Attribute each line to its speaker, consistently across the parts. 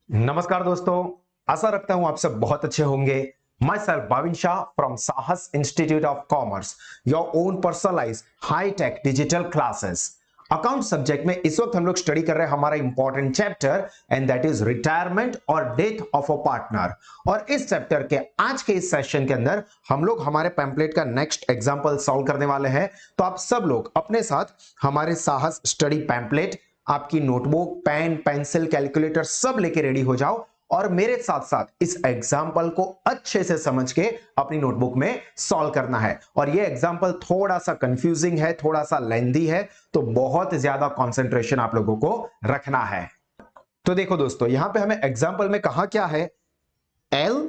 Speaker 1: नमस्कार दोस्तों, आशा रखता हूं आप सब बहुत अच्छे होंगे। Myself Bhavin Shah from Sahas institute of commerce, your own personalise high tech digital classes. Account subject में इस वक्त हम लोग स्टडी कर रहे हैं हमारा important chapter and that is retirement और डेथ ऑफ अ पार्टनर। और इस चैप्टर के आज के इस सेशन के अंदर हम लोग हमारे पैम्पलेट का नेक्स्ट एग्जांपल सॉल्व करने वाले हैं। तो आप सब लोग अपने साथ हमारे साहस स्टडी पैम्पलेट, आपकी नोटबुक, पेन, पेंसिल, कैलकुलेटर सब लेके रेडी हो जाओ और मेरे साथ साथ इस एग्जाम्पल को अच्छे से समझ के अपनी नोटबुक में सॉल्व करना है। और ये एग्जाम्पल थोड़ा सा कंफ्यूजिंग है, थोड़ा सा लेंथी है, तो बहुत ज्यादा कंसंट्रेशन आप लोगों को रखना है। तो देखो दोस्तों, यहां पे हमें एग्जाम्पल में कहा क्या है, L,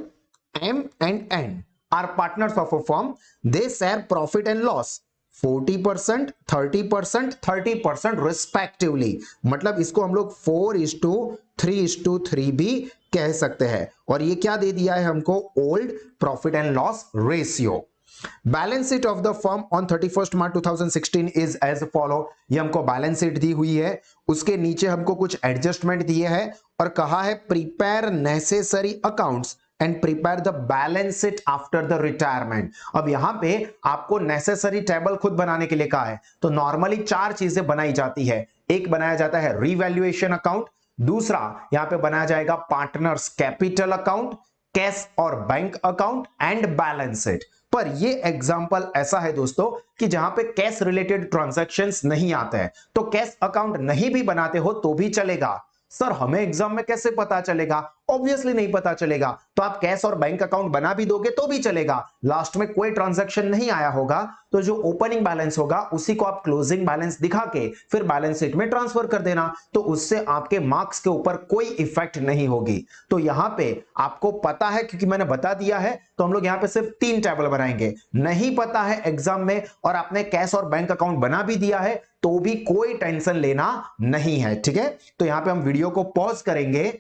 Speaker 1: M and N are partners of a firm. They share profit and loss 40%, 30%, 30% respectively। मतलब इसको हम लोग 4:3:3 भी कह सकते हैं। और ये क्या दे दिया है हमको, old profit and loss ratio. Balance sheet of the firm on 31 March 2016 is as follow. ये हमको बैलेंस शीट दी हुई है, उसके नीचे हमको कुछ एडजस्टमेंट दिए हैं और कहा है prepare necessary accounts and prepare the balance sheet after the retirement. अब यहां पे आपको नेसेसरी टेबल खुद बनाने के लिए कहा है। तो नॉर्मली चार चीजें बनाई जाती है। एक बनाया जाता है रीवैल्यूएशन अकाउंट, दूसरा यहां पे बनाया जाएगा पार्टनर्स कैपिटल अकाउंट, कैश और bank account and balance sheet. पर ये एग्जांपल ऐसा है दोस्तों कि जहां पे कैश रिलेटेड ट्रांजैक्शंस नहीं आते हैं, तो कैश अकाउंट नहीं भी बनाते हो तो भी चलेगा। सर हमें एग्जाम में कैसे पता चलेगा? ऑब्वियसली नहीं पता चलेगा। तो आप कैश और बैंक अकाउंट बना भी दोगे तो भी चलेगा, लास्ट में कोई ट्रांजैक्शन नहीं आया होगा तो जो ओपनिंग बैलेंस होगा उसी को आप क्लोजिंग बैलेंस दिखा के फिर बैलेंस शीट में ट्रांसफर कर देना, तो उससे आपके मार्क्स के ऊपर कोई इफेक्ट नहीं होगी। तो यहां पे आपको पता है क्योंकि मैंने बता दिया है, तो हम लोग यहां पे सिर्फ 3 टेबल बनाएंगे। नहीं पता है एग्जाम में और आपने कैश और बैंक अकाउंट बना भी दिया है तो भी कोई टेंशन लेना नहीं है, ठीक है। तो यहां पे हम वीडियो को पॉज करेंगे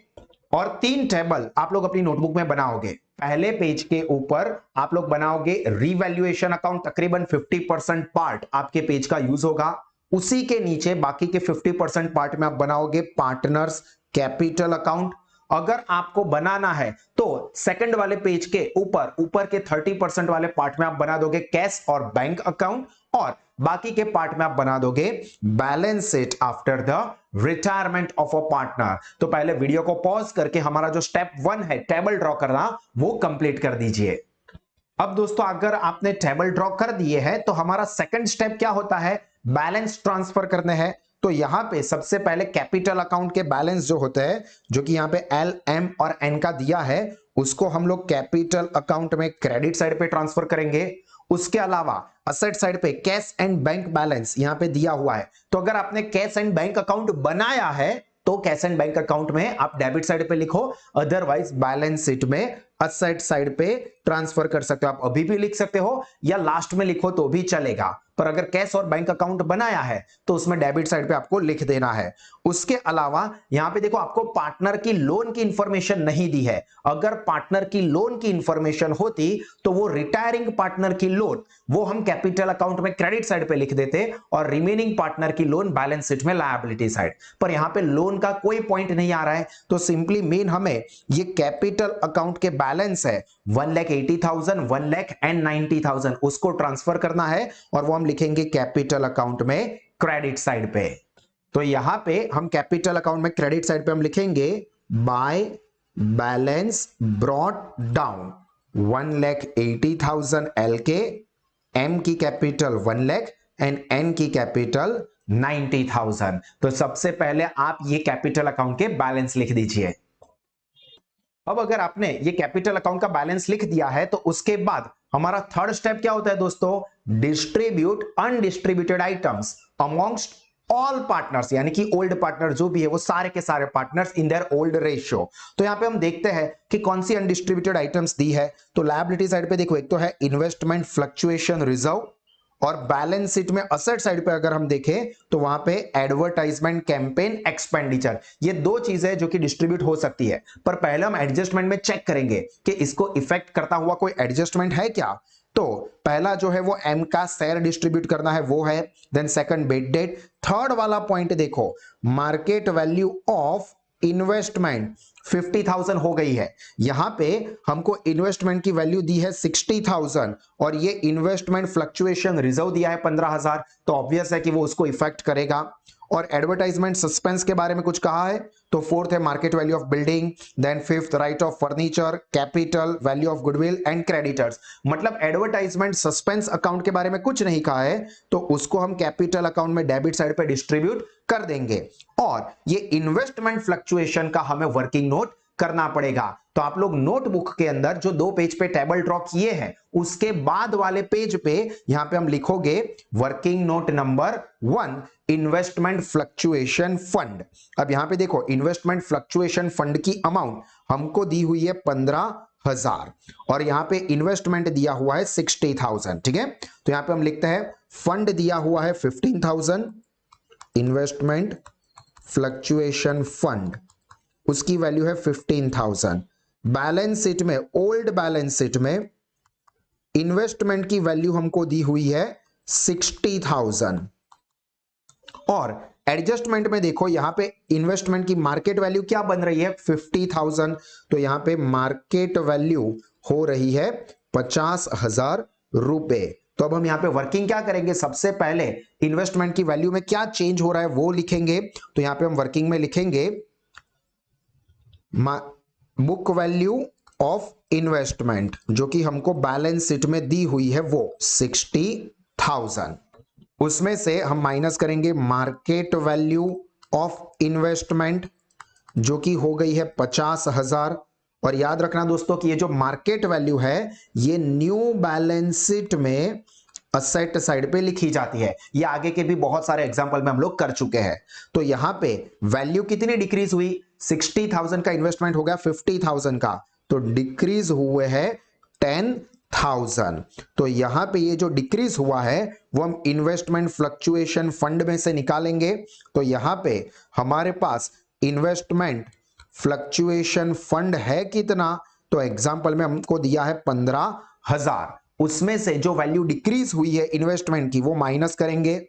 Speaker 1: और 3 टेबल आप लोग अपनी नोटबुक में बनाओगे। पहले पेज के ऊपर आप लोग बनाओगे रीवैल्यूएशन अकाउंट, तकरीबन 50% पार्ट आपके पेज का यूज होगा। उसी के नीचे बाकी के 50% पार्ट में आप बनाओगे पार्टनर्स कैपिटल अकाउंट। अगर आपको बनाना है तो सेकंड वाले पेज के ऊपर ऊपर के 30% वाले पार्ट में आप बना दोगे कैश और बैंक अकाउंट, और बाकी के पार्ट में आप बना दोगे balance sheet after the retirement of a partner. तो पहले वीडियो को पॉज करके हमारा जो स्टेप 1 है टेबल ड्रॉ करना, वो कंप्लीट कर दीजिए। अब दोस्तों अगर आपने टेबल ड्रॉ कर दिए हैं तो हमारा सेकंड स्टेप क्या होता है, बैलेंस ट्रांसफर करने हैं। तो यहां पे सबसे पहले कैपिटल अकाउंट के बैलेंस जो होते हैं, जो कि यहां पे एल, एम और एन का दिया है, उसको हम लोग कैपिटल अकाउंट में क्रेडिट साइड पे ट्रांसफर करेंगे। उसके अलावा असेट साइड पे कैश एंड बैंक बैलेंस यहां पे दिया हुआ है, तो अगर आपने कैश एंड बैंक अकाउंट बनाया है तो कैश एंड बैंक अकाउंट में आप डेबिट साइड पे लिखो, अदरवाइज बैलेंस शीट में असेट साइड पे ट्रांसफर कर सकते हो। आप अभी भी लिख सकते हो या लास्ट में लिखो तो भी चलेगा, पर अगर कैश और बैंक अकाउंट बनाया है तो उसमें डेबिट साइड पे आपको लिख देना है। उसके अलावा यहां पे देखो आपको पार्टनर की लोन की इंफॉर्मेशन नहीं दी है। अगर पार्टनर की लोन की इंफॉर्मेशन होती तो वो रिटायरिंग पार्टनर की लोन वो हम कैपिटल अकाउंट में क्रेडिट साइड पे लिख देते और रिमेनिंग पार्टनर की लोन बैलेंस शीट में लायबिलिटी साइड। पर यहां पे लोन का कोई पॉइंट नहीं आ रहा है, तो सिंपली मेन हमें ये कैपिटल अकाउंट के बैलेंस है 1,80,000, 1,90,000 उसको ट्रांसफर करना है और वो हम लिखेंगे कैपिटल अकाउंट में क्रेडिट साइड पे। तो यहां पे हम कैपिटल अकाउंट में क्रेडिट साइड पे हम लिखेंगे by balance brought down 1,80,000 L के, एम की कैपिटल 1 लाख एंड एन की कैपिटल 90,000। तो सबसे पहले आप ये कैपिटल अकाउंट के बैलेंस लिख दीजिए। अब अगर आपने ये कैपिटल अकाउंट का बैलेंस लिख दिया है तो उसके बाद हमारा थर्ड स्टेप क्या होता है दोस्तों, distribute undistributed items amongst all partners, यानी कि ओल्ड पार्टनर जो भी है वो सारे के सारे partners in their old ratio. तो यहां पे हम देखते हैं कि कौन सी अनडिस्ट्रीब्यूटेड आइटम्स दी है। तो लायबिलिटी साइड पे देखो, एक तो है इन्वेस्टमेंट फ्लक्चुएशन रिजर्व, और बैलेंस शीट में असेट साइड पे अगर हम देखें तो वहां पे एडवर्टाइजमेंट कैंपेन एक्सपेंडिचर, ये दो चीजें जो कि डिस्ट्रीब्यूट हो सकती है। पर पहले हम एडजस्टमेंट में चेक करेंगे कि इसको इफेक्ट करता हुआ कोई एडजस्टमेंट है क्या। तो पहला जो है वो एम का शेयर डिस्ट्रीब्यूट करना है, वो है। Then second bad debt. Third वाला पॉइंट देखो, मार्केट वैल्यू ऑफ इन्वेस्टमेंट 50,000 हो गई है। यहां पे हमको इन्वेस्टमेंट की वैल्यू दी है 60,000 और ये इन्वेस्टमेंट फ्लक्चुएशन रिजर्व दिया है 15,000, तो ऑब्वियस है कि वो उसको इफेक्ट करेगा। और एडवर्टाइजमेंट सस्पेंस के बारे में कुछ कहा है, तो फोर्थ है market value of building, then fifth write off furniture, capital, value of goodwill and creditors. मतलब एडवर्टाइजमेंट सस्पेंस अकाउंट के बारे में कुछ नहीं कहा है, तो उसको हम कैपिटल अकाउंट में डेबिट साइड पे डिस्ट्रीब्यूट कर देंगे। और ये इन्वेस्टमेंट फ्लक्चुएशन का हमें वर्किंग नोट करना पड़ेगा। तो आप लोग नोटबुक के अंदर जो 2 पेज पे टेबल ड्रॉ किए हैं, उसके बाद वाले पेज पे यहां पे हम लिखोगे working note number 1, investment fluctuation fund. अब यहां पे देखो इन्वेस्टमेंट फ्लक्चुएशन फंड की अमाउंट हमको दी हुई है 15,000 और यहां पे इन्वेस्टमेंट दिया हुआ है 60,000। ठीक है, तो यहां पे हम लिखते हैं फंड दिया हुआ है 15,000, इन्वेस्टमेंट फ्लक्चुएशन फंड उसकी वैल्यू है 15,000। बैलेंस शीट में, ओल्ड बैलेंस शीट में इन्वेस्टमेंट की वैल्यू हमको दी हुई है 60,000 और एडजस्टमेंट में देखो यहां पे इन्वेस्टमेंट की मार्केट वैल्यू क्या बन रही है 50,000, तो यहां पे मार्केट वैल्यू हो रही है 50,000 रुपए। तो अब हम यहां पे वर्किंग क्या करेंगे, सबसे पहले इन्वेस्टमेंट की वैल्यू में क्या चेंज हो रहा है वो लिखेंगे। तो यहां पे हम वर्किंग में लिखेंगे बुक वैल्यू ऑफ इन्वेस्टमेंट जो कि हमको बैलेंस शीट में दी हुई है वो 60,000, उसमें से हम माइनस करेंगे मार्केट वैल्यू ऑफ इन्वेस्टमेंट जो कि हो गई है 50,000। और याद रखना दोस्तों कि ये जो मार्केट वैल्यू है ये न्यू बैलेंस शीट में असेट साइड पे लिखी जाती है। ये आगे के भी बहुत सारे एग्जांपल में हम लोग कर चुके हैं। तो यहां पे वैल्यू कितनी डिक्रीज हुई, 60,000 का इन्वेस्टमेंट हो गया 50,000 का, तो डिक्रीज हुए हैं 10,000। तो यहां पे ये जो डिक्रीज हुआ है वो हम इन्वेस्टमेंट फ्लक्चुएशन फंड में से निकालेंगे। तो यहां पे हमारे पास इन्वेस्टमेंट फ्लक्चुएशन फंड है कितना, तो एग्जांपल में हमको दिया है 15,000, उसमें से जो वैल्यू डिक्रीज हुई है इन्वेस्टमेंट की वो माइनस करेंगे।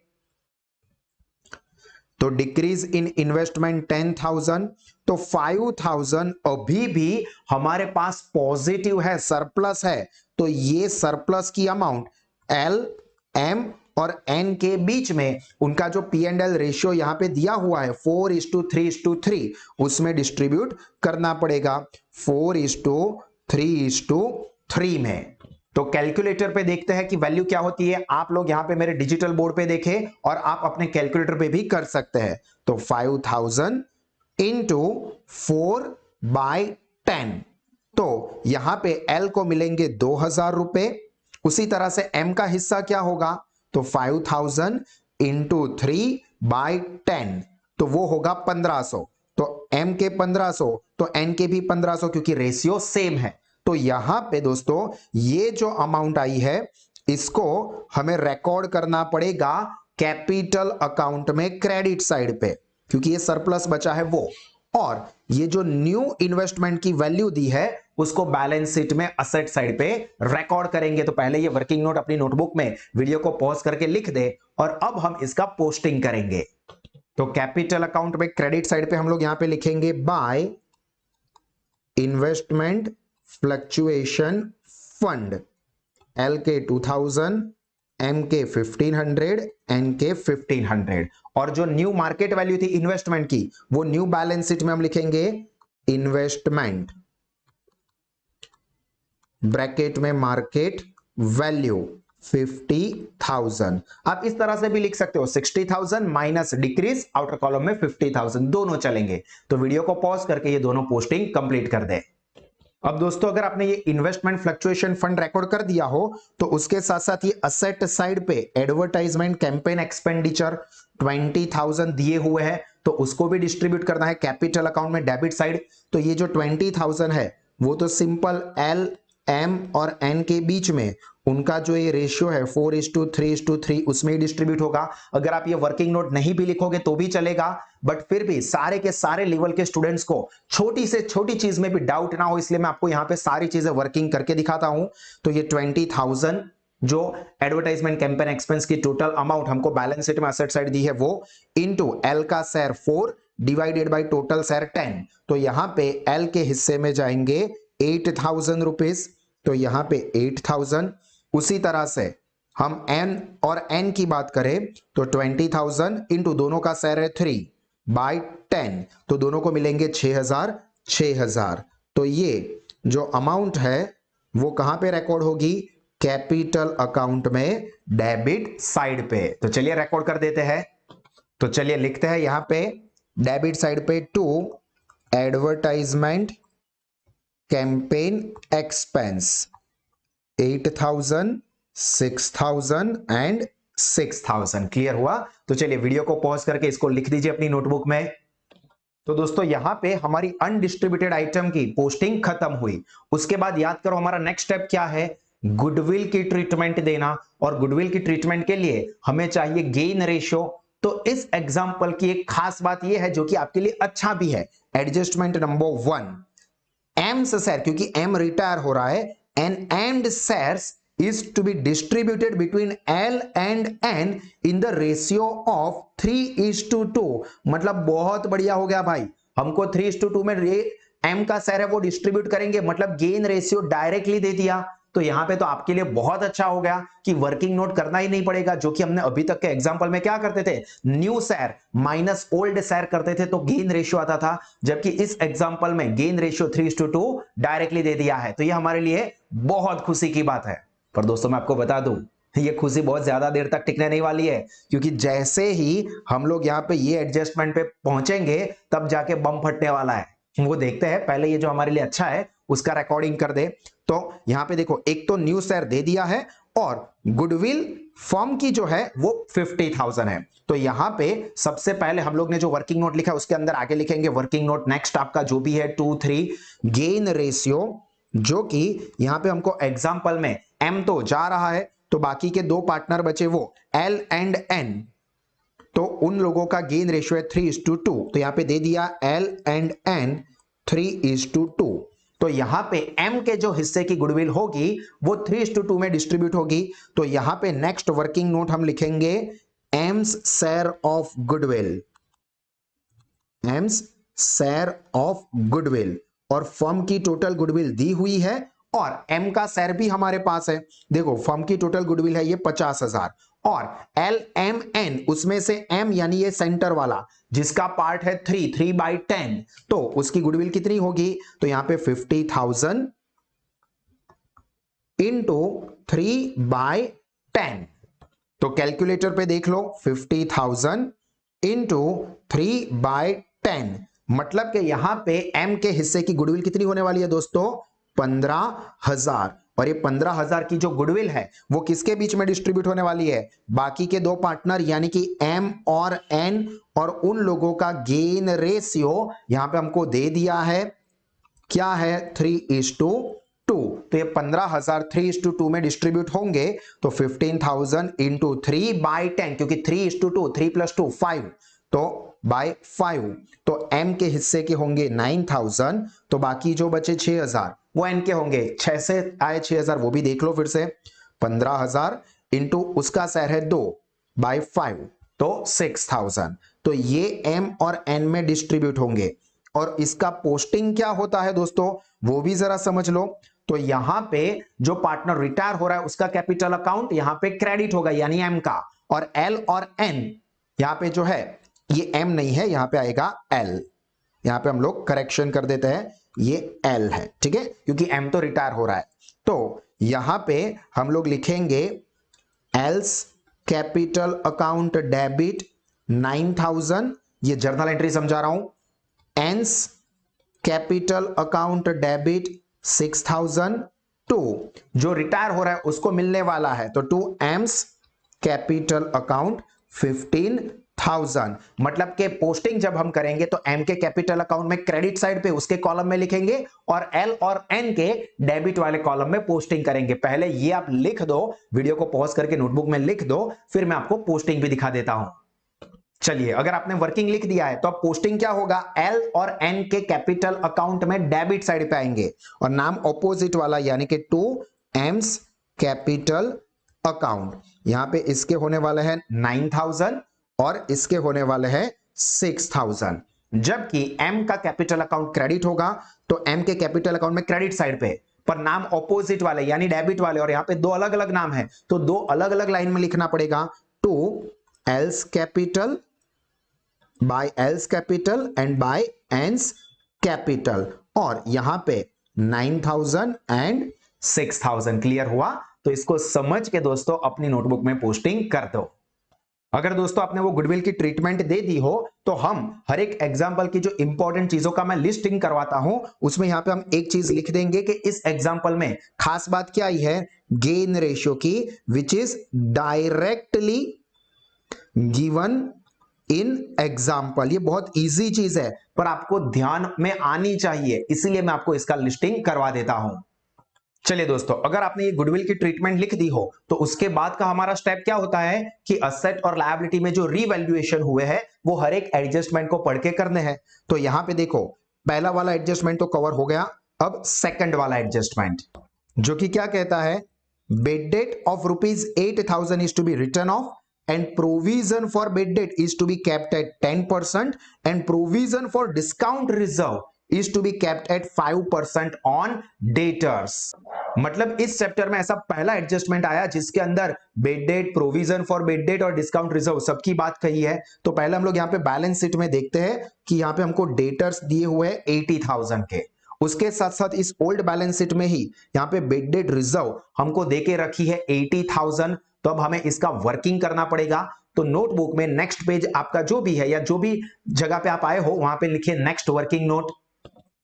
Speaker 1: तो डिक्रीज इन इन्वेस्टमेंट 10,000, तो 5,000 अभी भी हमारे पास पॉजिटिव है, सरप्लस है। तो ये सरप्लस की अमाउंट एल, एम और एन के बीच में उनका जो पी एंड एल रेशियो यहां पे दिया हुआ है 4:3:3, उसमें डिस्ट्रीब्यूट करना पड़ेगा 4:3:3 में। तो कैलकुलेटर पे देखते हैं कि वैल्यू क्या होती है। आप लोग यहां पे मेरे डिजिटल बोर्ड पे देखें और आप अपने कैलकुलेटर पे भी कर सकते हैं। तो 5,000 इंटू 4/10, तो यहां पे एल को मिलेंगे 2,000 रुपए। उसी तरह से एम का हिस्सा क्या होगा, तो 5,000 इंटू 3/10, तो वो होगा 1,500। तो एम के 1,500 तो एन के भी 1,500 क्योंकि रेशियो सेम है। तो यहां पे दोस्तों ये जो अमाउंट आई है इसको हमें रिकॉर्ड करना पड़ेगा कैपिटल अकाउंट में क्रेडिट साइड पे, क्योंकि ये सरप्लस बचा है वो। और ये जो न्यू इन्वेस्टमेंट की वैल्यू दी है उसको बैलेंस शीट में असेट साइड पे रिकॉर्ड करेंगे। तो पहले ये वर्किंग नोट अपनी नोटबुक में वीडियो को पॉज करके लिख दे और अब हम इसका पोस्टिंग करेंगे। तो कैपिटल अकाउंट में क्रेडिट साइड पे हम लोग यहां पे लिखेंगे by investment fluctuation fund, L के 2,000, एम के 1,500, एन के 1,500। और जो न्यू मार्केट वैल्यू थी इन्वेस्टमेंट की वो न्यू बैलेंस शीट में हम लिखेंगे इन्वेस्टमेंट ब्रैकेट में मार्केट वैल्यू 50,000। आप इस तरह से भी लिख सकते हो 60,000 माइनस डिक्रीज आउटर कॉलम में 50,000, दोनों चलेंगे। तो वीडियो को पॉज करके ये दोनों पोस्टिंग कंप्लीट कर दे। अब दोस्तों अगर आपने ये इन्वेस्टमेंट फ्लक्चुएशन फंड रिकॉर्ड कर दिया हो तो उसके साथ साथ ये असेट साइड पे एडवर्टाइजमेंट कैंपेन एक्सपेंडिचर 20,000 दिए हुए हैं, तो उसको भी डिस्ट्रीब्यूट करना है कैपिटल अकाउंट में डेबिट साइड। तो ये जो 20,000 है वो तो सिंपल एल, एम और एन के बीच में उनका जो ये रेशियो है 4:3:3 उसमें ही डिस्ट्रीब्यूट होगा। अगर आप ये वर्किंग नोट नहीं भी लिखोगे तो भी चलेगा, बट फिर भी सारे के सारे लेवल के स्टूडेंट्स को छोटी से छोटी चीज में भी डाउट ना हो, इसलिए मैं आपको यहां पे सारी चीजें वर्किंग करके दिखाता हूं। तो ये 20,000 जो एडवर्टाइजमेंट कैंपेन एक्सपेंस की टोटल अमाउंट हमको बैलेंस शीट में असेट साइड दी है वो, इनटू एल का share 4 divided by total share 10, तो यहां पे एल के हिस्से में जाएंगे 8,000 रुपीज, तो यहां पे 8,000। उसी तरह से हम एन और एन की बात करें तो 20,000 इंटू दोनों का शेयर है 3 बाय 10, तो दोनों को मिलेंगे 6,000 6,000। तो ये जो अमाउंट है वो कहां पे रिकॉर्ड होगी, कैपिटल अकाउंट में डेबिट साइड पे। तो चलिए रिकॉर्ड कर देते हैं। तो चलिए लिखते हैं यहां पे डेबिट साइड पे to advertisement campaign expense 8,000 6,000 and 6,000। Clear हुआ? तो चलिए वीडियो को पॉज करके इसको लिख दीजिए अपनी नोटबुक में। तो दोस्तों यहां पे हमारी अनडिस्ट्रीब्यूटेड आइटम की पोस्टिंग खत्म हुई। उसके बाद याद करो हमारा नेक्स्ट स्टेप क्या है, गुडविल की ट्रीटमेंट देना। और गुडविल की ट्रीटमेंट के लिए हमें चाहिए गेन रेशियो। तो इस एग्जांपल की एक खास बात यह है जो कि आपके लिए अच्छा भी है, एडजस्टमेंट नंबर 1, एम्स शेयर, क्योंकि एम रिटायर हो रहा है, and M's shares is to be distributed between L and N in the ratio of 3:2। मतलब बहुत बढ़िया हो गया भाई, हमको 3:2 में M का शेयर है वो डिस्ट्रीब्यूट करेंगे, मतलब गेन रेशियो डायरेक्टली दे दिया। तो यहां पे तो आपके लिए बहुत अच्छा हो गया कि वर्किंग नोट करना ही नहीं पड़ेगा, जो कि हमने अभी तक के एग्जांपल में क्या करते थे, new share minus old share करते थे तो गेन रेशियो आता था, जबकि इस एग्जांपल में गेन रेशियो 3:2 डायरेक्टली दे दिया है। तो ये हमारे लिए बहुत खुशी की बात है। पर दोस्तों मैं आपको बता दूं, ये खुशी बहुत ज्यादा देर तक टिकने नहीं वाली है, क्योंकि जैसे ही हम लोग यहाँ पे ये एडजस्टमेंट पे पहुंचेंगे तब जाके बम फटने वाला है। वो देखते हैं, पहले ये जो हमारे लिए अच्छा है उसका रिकॉर्डिंग कर दे। तो यहाँ पे देखो, एक तो न्यू शेयर दे दिया है और गुडविल फर्म की जो है वो 50,000 है। तो यहां पे सबसे पहले हम लोग ने जो वर्किंग नोट लिखा है उसके अंदर आगे लिखेंगे वर्किंग नोट नेक्स्ट आपका जो भी है 2 3 गेन रेशियो, जो कि यहां पे हमको एग्जांपल में एम तो जा रहा है तो बाकी के दो पार्टनर बचे वो एल एंड एन, तो उन लोगों का गेन रेशियो है 3:2। तो यहां पे दे दिया एल एंड एन 3:2। तो यहां पे एम के जो हिस्से की गुडविल होगी वो 3:2 में डिस्ट्रीब्यूट होगी। तो यहां पे नेक्स्ट वर्किंग नोट हम लिखेंगे AIIMS share of goodwill, AIIMS share of goodwill. और फर्म की टोटल गुडविल दी हुई है और एम का शेयर भी हमारे पास है। देखो फर्म की टोटल गुडविल है ये 50,000 और एल एम एन उसमें से एम यानी ये सेंटर वाला जिसका पार्ट है 3/10, तो उसकी गुडविल कितनी होगी, तो यहां पे 50,000 इंटू 3/10। तो कैलकुलेटर पे देख लो 50,000 इंटू 3/10, मतलब कि यहां पे एम के हिस्से की गुडविल कितनी होने वाली है दोस्तों, 15,000। और ये 15,000 की जो गुडविल है वो किसके बीच में डिस्ट्रीब्यूट होने वाली है, बाकी के दो पार्टनर यानी कि एम और एन, और उन लोगों का गेन रेशियो यहां पे हमको दे दिया है, क्या है 3:2। तो ये 15,000 3:2 में डिस्ट्रीब्यूट होंगे। तो 15,000 इंटू 3/10, क्योंकि 3:2, 3 + 2 5, तो बाय 5। तो एम के हिस्से के होंगे 9,000, तो बाकी जो बचे 6,000 वो एन के होंगे। 6 से आए 6,000 वो भी देख लो फिर से, 15,000 इंटू उसका शेयर है 2/5, तो 6,000। तो ये एम और एन में डिस्ट्रीब्यूट होंगे। और इसका पोस्टिंग क्या होता है दोस्तों वो भी जरा समझ लो। तो यहां पे जो पार्टनर रिटायर हो रहा है उसका कैपिटल अकाउंट यहां पे क्रेडिट होगा यानी एम का, और एल और एन यहां पे जो है ये एम नहीं है, यहां पे आएगा एल। यहां पे हम लोग करेक्शन कर देते हैं, ये एल है, ठीक है, क्योंकि एम तो रिटायर हो रहा है। तो यहां पे हम लोग लिखेंगे एल्स कैपिटल अकाउंट डेबिट 9,000, ये जर्नल एंट्री समझा रहा हूं, एंस कैपिटल अकाउंट डेबिट 6,000 टू जो रिटायर हो रहा है उसको मिलने वाला है, तो टू एम्स कैपिटल अकाउंट 15,000। मतलब के पोस्टिंग जब हम करेंगे तो एम के कैपिटल अकाउंट में क्रेडिट साइड पे उसके कॉलम में लिखेंगे और एल और एन के डेबिट वाले कॉलम में पोस्टिंग करेंगे। पहले ये आप लिख दो, वीडियो को पॉज करके नोटबुक में लिख दो, फिर मैं आपको पोस्टिंग भी दिखा देता हूं। चलिए अगर आपने वर्किंग लिख दिया है तो अब पोस्टिंग क्या होगा, एल और एन के कैपिटल अकाउंट में डेबिट साइड पे आएंगे और नाम ऑपोजिट वाला यानी कि टू एम्स कैपिटल अकाउंट। यहां पे इसके होने वाले हैं 9,000 और इसके होने वाले हैं 6,000। जबकि एम का कैपिटल अकाउंट क्रेडिट होगा, तो एम के कैपिटल अकाउंट में क्रेडिट साइड पे, पर नाम ऑपोजिट वाले यानी डेबिट वाले, और यहां पे दो अलग अलग नाम है, तो दो अलग अलग लाइन में लिखना पड़ेगा, to L's capital by L's capital and by N's capital, और यहां पे 9,000 एंड 6,000। क्लियर हुआ? तो इसको समझ के दोस्तों अपनी नोटबुक में पोस्टिंग कर दो। अगर दोस्तों आपने वो गुडविल की ट्रीटमेंट दे दी हो, तो हम हर एक एग्जांपल की जो इंपॉर्टेंट चीजों का मैं लिस्टिंग करवाता हूं, उसमें यहां पे हम एक चीज लिख देंगे कि इस एग्जांपल में खास बात क्या आई है, गेन रेशियो की, which is directly given in example. ये बहुत इजी चीज है, पर आपको ध्यान में आनी चाहिए, इसीलिए मैं आपको इसका लिस्टिंग करवा देता हूं। चलिए दोस्तों, अगर आपने ये गुडविल की ट्रीटमेंट लिख दी हो, तो उसके बाद का हमारा स्टेप क्या होता है कि असेट और लायबिलिटी में जो रीवैल्यूएशन हुए हैं, वो हर एक एडजस्टमेंट को पढ़ के करने हैं। तो यहां पे देखो, पहला वाला एडजस्टमेंट तो कवर हो गया, अब सेकंड वाला एडजस्टमेंट, जो कि क्या कहता है, bad debt of ₹8,000 is to be written off, and provision for bad debt is to be kept at 10% and provision for discount reserve is to be kept at 5% on debtors। मतलब इस chapter में ऐसा पहला adjustment आया जिसके अंदर bed date, provision for bed date और discount reserve सबकी बात कही है। तो पहले हम लोग यहाँ पे बैलेंस शीट में देखते हैं कि यहाँ पे हमको डेटर्स दिए हुए 80,000 के, उसके साथ साथ इस ओल्ड बैलेंस शीट में ही यहाँ पे बेड डेट रिजर्व हमको देके रखी है 80,000। तो अब हमें इसका वर्किंग करना पड़ेगा। तो नोटबुक में नेक्स्ट पेज आपका जो भी है या जो भी जगह पे आप आए हो, वहां पे लिखिए नेक्स्ट वर्किंग नोट,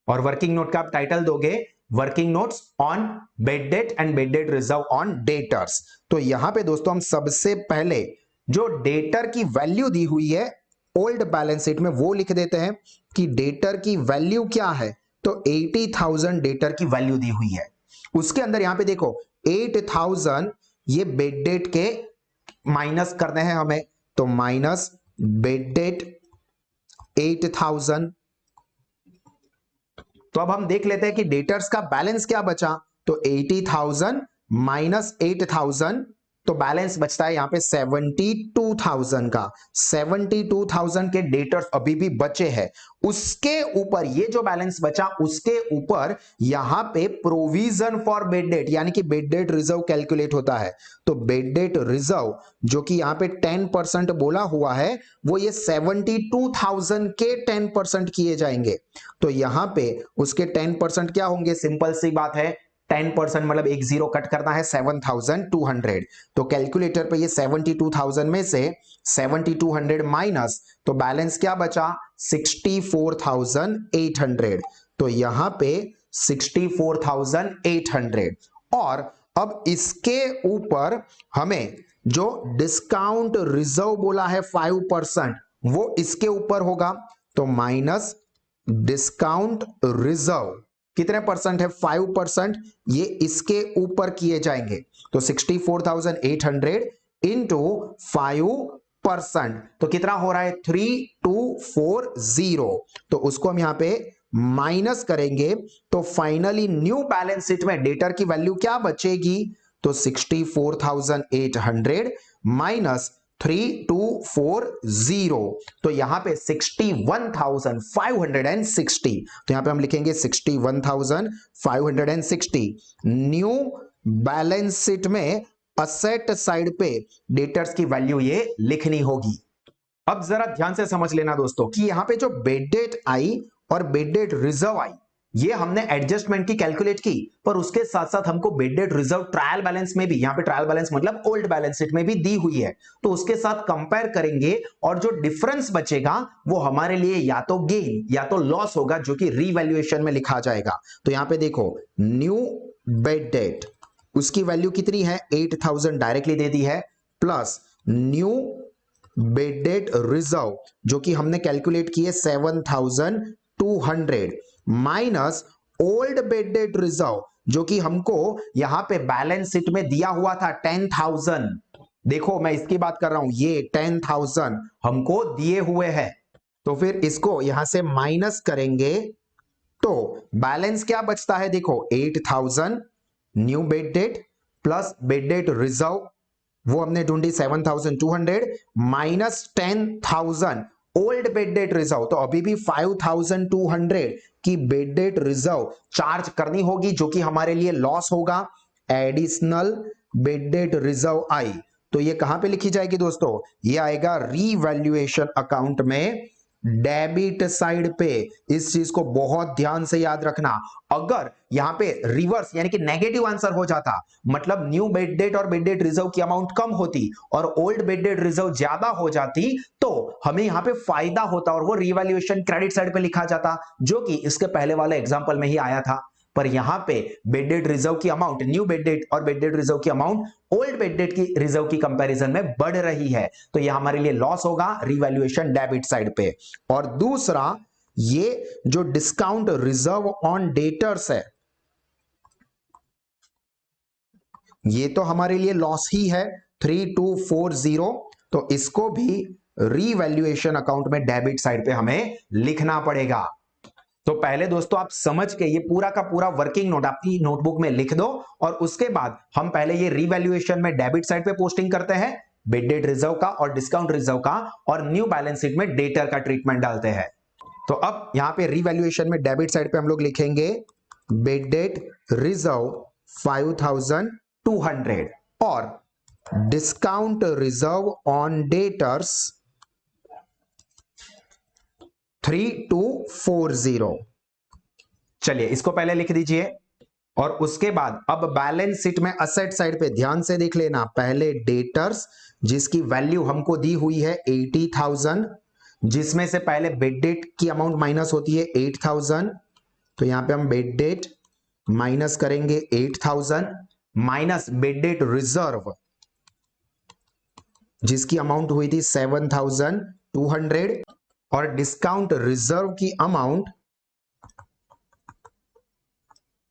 Speaker 1: और वर्किंग नोट का आप टाइटल दोगे working notes on bed date and bed date reserve on debtors. तो यहां पे दोस्तों हम सबसे पहले जो डेटर की वैल्यू दी हुई है ओल्ड बैलेंस शीट में, वो लिख देते हैं कि डेटर की वैल्यू क्या है। तो 80,000 डेटर की वैल्यू दी हुई है। उसके अंदर यहां पे देखो 8,000 ये बेड डेट के माइनस करने हैं हमें, तो माइनस बेड डेट 8,000। तो अब हम देख लेते हैं कि डेटर्स का बैलेंस क्या बचा। तो 80,000 माइनस 8,000, तो बैलेंस बचता है यहां पे 72,000 का। 72,000 के डेटर्स अभी भी बचे हैं। उसके ऊपर ये जो बैलेंस बचा, उसके ऊपर यहां पे प्रोविजन फॉर बेड डेट यानी कि बेड डेट रिजर्व कैलकुलेट होता है। तो बेड डेट रिजर्व जो कि यहां पे 10% बोला हुआ है, वो ये 72,000 के 10% किए जाएंगे। तो यहां पे उसके 10% क्या होंगे, सिंपल सी बात है, 10% मतलब एक जीरो कट करना है, 7,200। तो कैलकुलेटर पे ये 72,000 में से 7,200 माइनस, तो बैलेंस क्या बचा, 64,800। तो यहां पे 64,800, और अब इसके ऊपर हमें जो डिस्काउंट रिजर्व बोला है 5%, वो इसके ऊपर होगा। तो माइनस डिस्काउंट रिजर्व कितने परसेंट है, 5%, ये इसके ऊपर किए जाएंगे। तो 64,800 इंटू 5%, तो कितना हो रहा है, 3,240। तो उसको हम यहां पे माइनस करेंगे, तो फाइनली न्यू बैलेंस शीट में डेटर की वैल्यू क्या बचेगी, तो 64,800 माइनस 3,240, तो यहां पे 61,560। तो यहां पे हम लिखेंगे 61,560। न्यू बैलेंस शीट में असेट साइड पे डेटर्स की वैल्यू ये लिखनी होगी। अब जरा ध्यान से समझ लेना दोस्तों कि यहां पे जो बेड डेट आई और बेड डेट रिजर्व आई, ये हमने एडजस्टमेंट की कैलकुलेट की, पर उसके साथ साथ हमको bed date reserve trial balance में भी, यहां पे ट्रायल बैलेंस मतलब ओल्ड बैलेंस शीट में भी दी हुई है। तो उसके साथ कंपेयर करेंगे, और जो डिफरेंस बचेगा वो हमारे लिए या तो गेन या तो लॉस होगा, जो कि रीवैल्यूएशन में लिखा जाएगा। तो यहां पे देखो न्यू बेड डेट, उसकी वैल्यू कितनी है, 8,000 डायरेक्टली दे दी है, plus new bad date reserve जो कि हमने कैलकुलेट किए 7,200 minus old bed date reserve जो कि हमको यहां पे बैलेंस शीट में दिया हुआ था 10,000। देखो मैं इसकी बात कर रहा हूं, ये 10,000 हमको दिए हुए हैं। तो फिर इसको यहां से माइनस करेंगे, तो बैलेंस क्या बचता है, देखो 8,000 new bad date plus bed date reserve, वो हमने ढूंढी 7,200 minus 10,000 old bed date reserve, तो अभी भी 5200 की बेड डेट रिजर्व चार्ज करनी होगी, जो कि हमारे लिए लॉस होगा। Additional bed date reserve I, तो ये कहां पे लिखी जाएगी दोस्तों? ये आएगा रीवैल्यूएशन अकाउंट में, डेबिट साइड पे। इस चीज को बहुत ध्यान से याद रखना। अगर यहां पे रिवर्स यानी कि नेगेटिव आंसर हो जाता, मतलब न्यू बेड डेट और बेड डेट रिजर्व की अमाउंट कम होती और ओल्ड बेड डेट रिजर्व ज्यादा हो जाती, तो हमें यहां पे फायदा होता और वो रिवैल्यूएशन क्रेडिट साइड पे लिखा जाता, जो कि इसके पहले वाले एग्जांपल में ही आया था। पर यहां पे बेड डेट रिजर्व की अमाउंट, न्यू बेड डेट और बेड डेट रिजर्व की अमाउंट ओल्ड बेड डेट की रिजर्व की कंपैरिजन में बढ़ रही है, तो यह हमारे लिए लॉस होगा रिवैल्यूएशन डेबिट साइड पे। और दूसरा, ये जो डिस्काउंट रिजर्व ऑन डेटर्स है, ये तो हमारे लिए लॉस ही है 3240, तो इसको भी रीवैल्यूएशन अकाउंट में डेबिट साइड पे हमें लिखना पड़ेगा। तो पहले दोस्तों आप समझ के ये पूरा का पूरा वर्किंग नोट आपकी नोटबुक में लिख दो, और उसके बाद हम पहले ये रीवैल्यूएशन में डेबिट साइड पे पोस्टिंग करते हैं, बेड डेट रिजर्व का और डिस्काउंट रिजर्व का, और न्यू बैलेंस शीट में डेटर का ट्रीटमेंट डालते हैं। तो अब यहां पे रीवैल्यूएशन में डेबिट साइड पे हम लोग लिखेंगे बेड डेट रिजर्व 5200 और डिस्काउंट रिजर्व ऑन डेटर्स 3240। चलिए इसको पहले लिख दीजिए, और उसके बाद अब बैलेंस शीट में असेट साइड पे ध्यान से देख लेना। पहले डेटर्स, जिसकी वैल्यू हमको दी हुई है 80,000, जिसमें से पहले बेड डेट की अमाउंट माइनस होती है 8,000, तो यहां पे हम बेड डेट माइनस करेंगे 8,000 माइनस बेड डेट रिजर्व, जिसकी अमाउंट हुई थी 7,200, और डिस्काउंट रिजर्व की अमाउंट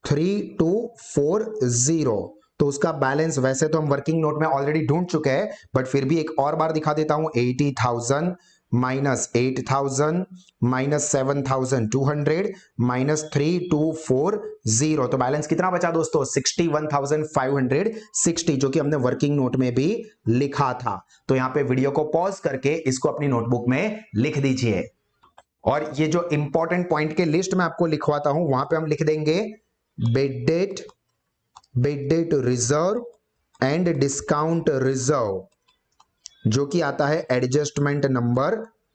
Speaker 1: 3240। तो उसका बैलेंस वैसे तो हम वर्किंग नोट में ऑलरेडी ढूंढ चुके हैं, बट फिर भी एक और बार दिखा देता हूं। 80,000 माइनस 8,000 माइनस 7,200 माइनस 3240, तो बैलेंस कितना बचा दोस्तों? 61,560, जो कि हमने वर्किंग नोट में भी लिखा था। तो यहां पे वीडियो को पॉज करके इसको अपनी नोटबुक में लिख दीजिए, और ये जो इंपॉर्टेंट पॉइंट के लिस्ट में आपको लिखवाता हूं, वहां पे हम लिख देंगे bed date reserve and discount reserve, जो कि आता है एडजस्टमेंट नंबर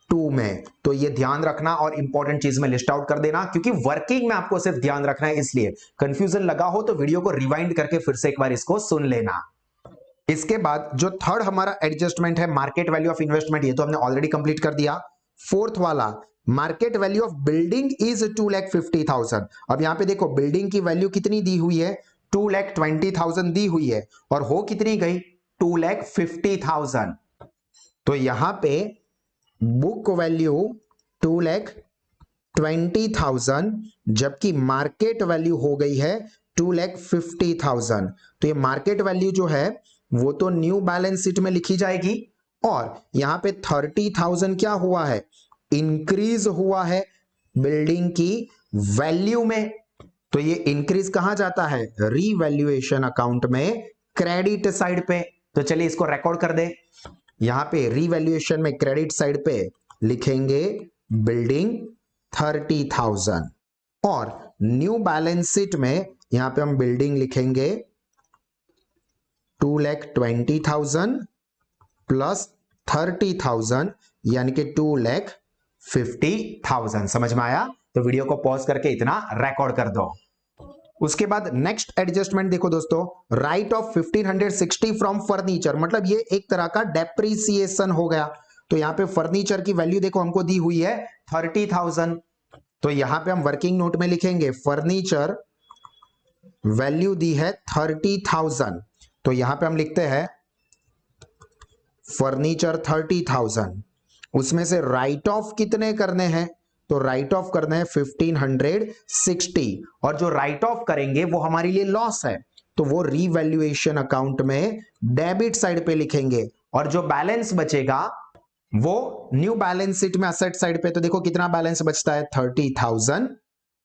Speaker 1: 2 में। तो ये ध्यान रखना और इंपॉर्टेंट चीज में लिस्ट आउट कर देना, क्योंकि वर्किंग में आपको सिर्फ ध्यान रखना है, इसलिए कंफ्यूजन लगा हो तो वीडियो को रिवाइंड करके फिर से एक बार इसको सुन लेना। इसके बाद जो थर्ड हमारा एडजस्टमेंट है, मार्केट वैल्यू ऑफ इन्वेस्टमेंट, ये तो हमने ऑलरेडी कंप्लीट कर दिया। फोर्थ वाला, market value of building is 2,50,000। अब यहां पे देखो बिल्डिंग की वैल्यू कितनी दी हुई है? 2,20,000 दी हुई है, और हो कितनी गई? 2,50,000। तो यहां पे बुक वैल्यू 2,20,000, जबकि मार्केट वैल्यू हो गई है 2,50,000। तो ये मार्केट वैल्यू जो है वो तो न्यू बैलेंस शीट में लिखी जाएगी, और यहां पे 30,000 क्या हुआ है? इंक्रीज हुआ है बिल्डिंग की वैल्यू में। तो ये इंक्रीज कहां जाता है? रीवैल्यूएशन अकाउंट में, क्रेडिट साइड पे। तो चलिए इसको रिकॉर्ड कर दे। यहां पे रीवैल्यूएशन में क्रेडिट साइड पे लिखेंगे बिल्डिंग 30,000, और न्यू बैलेंस शीट में यहां पे हम बिल्डिंग लिखेंगे 2,20,000 प्लस 30,000, यानी कि 2,50,000। समझ में आया? तो वीडियो को पॉज करके इतना रिकॉर्ड कर दो। उसके बाद नेक्स्ट एडजस्टमेंट देखो दोस्तों, राइट ऑफ 1,560 फ्रॉम फर्नीचर, मतलब ये एक तरह का डेप्रीसिएशन हो गया। तो यहां पे फर्नीचर की वैल्यू देखो हमको दी हुई है 30,000, तो यहां पे हम वर्किंग नोट में लिखेंगे फर्नीचर वैल्यू दी है 30,000, तो यहां पे हम लिखते हैं फर्नीचर 30,000, उसमें से राइट ऑफ कितने करने हैं? तो राइट ऑफ करना है 1,560, और जो राइट ऑफ करेंगे वो हमारे लिए लॉस है, तो वो रीवैल्यूएशन अकाउंट में डेबिट साइड पे लिखेंगे, और जो बैलेंस बचेगा वो न्यू बैलेंस शीट में असेट साइड पे। तो देखो कितना बैलेंस बचता है? 30,000